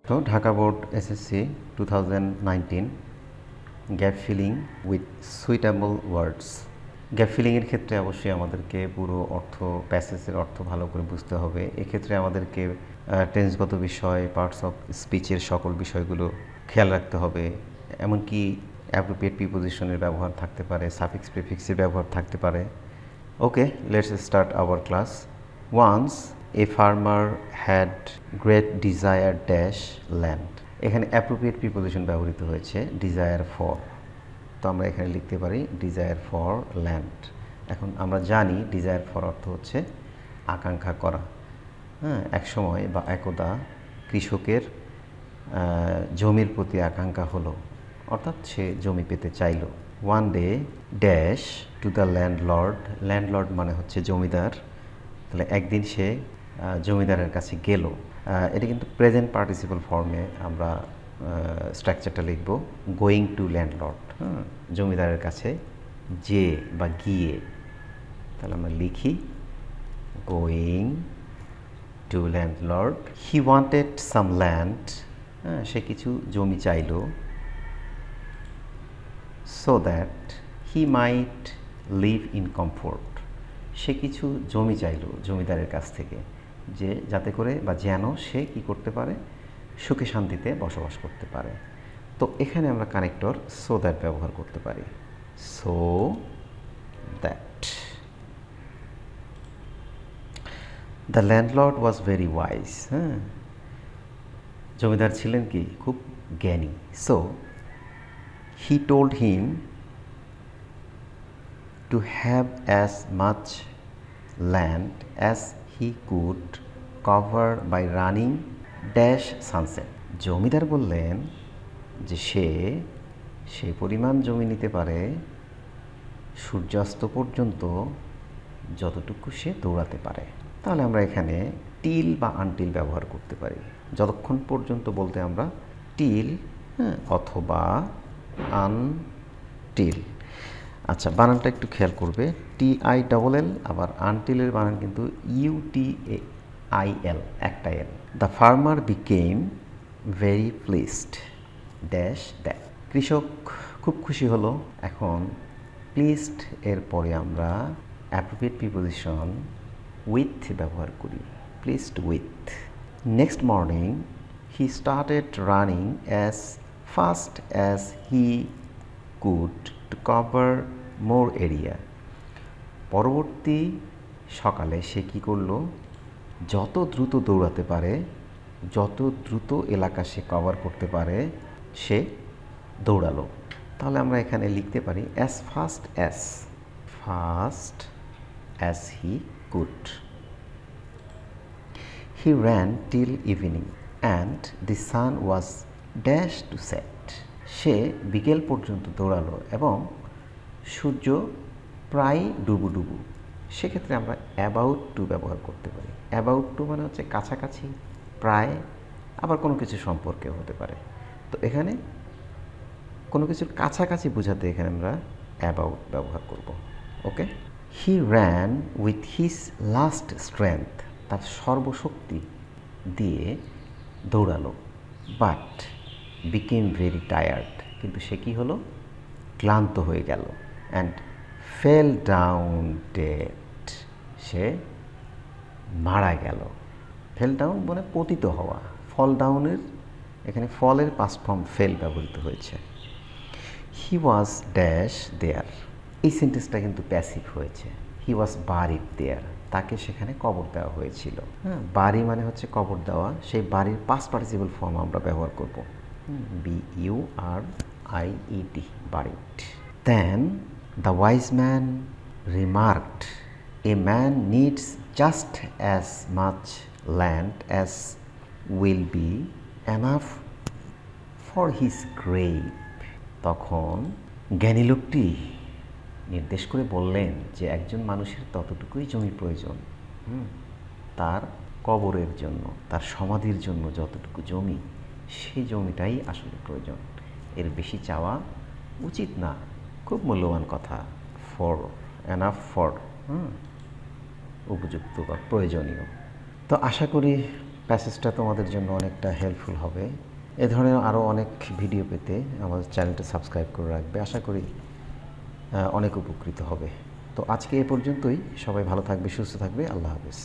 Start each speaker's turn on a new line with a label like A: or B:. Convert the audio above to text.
A: তো Dhaka board SSC 2019 gap filling with suitable words. Gap ফিলিংয়ের ক্ষেত্রে অবশ্যই আমাদেরকে পুরো প্যাসেজের অর্থ ভালো করে বুঝতে হবে। এক্ষেত্রে আমাদেরকে টেন্সগত বিষয়, পার্টস অফ স্পিচের সকল বিষয়গুলো খেয়াল রাখতে হবে। এমনকি অ্যাপ্রোপ্রিয়েট প্রিপোজিশনের ব্যবহার থাকতে পারে, সাফিক্স প্রিফিক্সের ব্যবহার থাকতে পারে। Okay, let's start our class. Once a farmer had great desire dash land. এখানে অ্যাপ্রোপ্রিয়েট প্রিপোজিশন ব্যবহৃত হয়েছে ডিজায়ার ফর। তো আমরা এখানে লিখতে পারি ডিজায়ার ফর ল্যান্ড। এখন আমরা জানি ডিজায়ার ফর অর্থ হচ্ছে আকাঙ্ক্ষা করা। এক সময় বা একদা কৃষকের জমির প্রতি আকাঙ্ক্ষা হলো, অর্থাৎ সে জমি পেতে চাইল। One day dash to the landlord. Landlord মানে হচ্ছে জমিদার। তাহলে একদিন সে জমিদারের কাছে গেল। এটা কিন্তু প্রেজেন্ট পার্টিসিপল ফর্মে আমরা স্ট্রাকচারটা লিখব, গোয়িং টু ল্যান্ডলর্ড। জমিদারের কাছে যে বা গিয়ে। তাহলে আমরা লিখি going to landlord. He wanted some land. সে কিছু জমি চাইল। So that he might live in comfort. সে কিছু জমি চাইল জমিদারের কাছ থেকে, যে যাতে করে বা যেন সে কি করতে পারে, সুখে শান্তিতে বসবাস করতে পারে। তো এখানে আমরা কানেক্টর সো দ্যাট ব্যবহার করতে পারি। So that the landlord was very wise. জমিদার ছিলেন কি খুব জ্ঞানী। So he told him to have as much land as he could cover by running dash sunset. জমিদার বললেন যে সে পরিমাণ জমি নিতে পারে সূর্যাস্ত পর্যন্ত যতটুকু সে দৌড়াতে পারে। তাহলে আমরা এখানে টিল বা আনটিল ব্যবহার করতে পারি। যতক্ষণ পর্যন্ত বলতে আমরা টিল অথবা আনটিল। আচ্ছা, বানানটা একটু খেয়াল করবে, TILL। আবার আনটিলের বানান কিন্তু UTAIL, একটা L. The farmer became very pleased dash that. কৃষক খুব খুশি হলো। এখন প্লিজড এর পরে আমরা অ্যাপ্রোপ্রিয়েট প্রিপোজিশন উইথ ব্যবহার করি, pleased with. Next morning he started running as fast as he could to cover more area. পরবর্তী সকালে সে কী করলো, যত দ্রুত দৌড়াতে পারে, যত দ্রুত এলাকা সে কভার করতে পারে, সে দৌড়ালো। তাহলে আমরা এখানে লিখতে পারি as fast as he could. He ran till evening and the sun was dash to set. সে বিকেল পর্যন্ত দৌড়ালো এবং সূর্য প্রায় ডুবু। সেক্ষেত্রে আমরা অ্যাবাউট টু ব্যবহার করতে পারি। অ্যাবাউট টু মানে হচ্ছে কাছাকাছি, প্রায়, আবার কোনো কিছু সম্পর্কে হতে পারে। তো এখানে কোনো কিছুর কাছাকাছি বোঝাতে এখানে আমরা অ্যাবাউট ব্যবহার করব। Okay. He ran with his last strength. তার সর্বশক্তি দিয়ে দৌড়ালো। But became very tired. কিন্তু সে কী হলো, ক্লান্ত হয়ে গেল। And fell down dead. সে মারা গেল। ফেল ডাউন মানে পতিত হওয়া। ফল ডাউনের এখানে ফলের পাস্ট ফর্ম ফেল ব্যবহৃত হয়েছে। হি ওয়াজ ড্যাশ দেয়ার। এই সেন্টেন্সটা কিন্তু প্যাসিভ হয়েছে। হি ওয়াজ বারিড দেয়ার। তাকে সেখানে কবর দেওয়া হয়েছিল। বাড়ি মানে হচ্ছে কবর দেওয়া। সেই বাড়ির পাস্ট পার্টিসিপল ফর্ম আমরা ব্যবহার করব, BURIED, buried. Then the wise man remarked, a man needs just as much land as will be enough for his grave. তখন জ্ঞানী লোকটি নির্দেশ করে বললেন যে একজন মানুষের ততটুকুই জমি প্রয়োজন তার কবরের জন্য, তার সমাধির জন্য যতটুকু জমি, সেই জমিটাই আসলে প্রয়োজন। এর বেশি চাওয়া উচিত না। খুব মূল্যবান কথা। ফর, এনাফ ফর, উপযুক্ত বা প্রয়োজনীয়। তো আশা করি প্যাসেজটা তোমাদের জন্য অনেকটা হেল্পফুল হবে। এ ধরনের আরও অনেক ভিডিও পেতে আমাদের চ্যানেলটা সাবস্ক্রাইব করে রাখবে, আশা করি অনেক উপকৃত হবে। তো আজকে এ পর্যন্তই, সবাই ভালো থাকবে, সুস্থ থাকবে, আল্লাহ হাফেজ।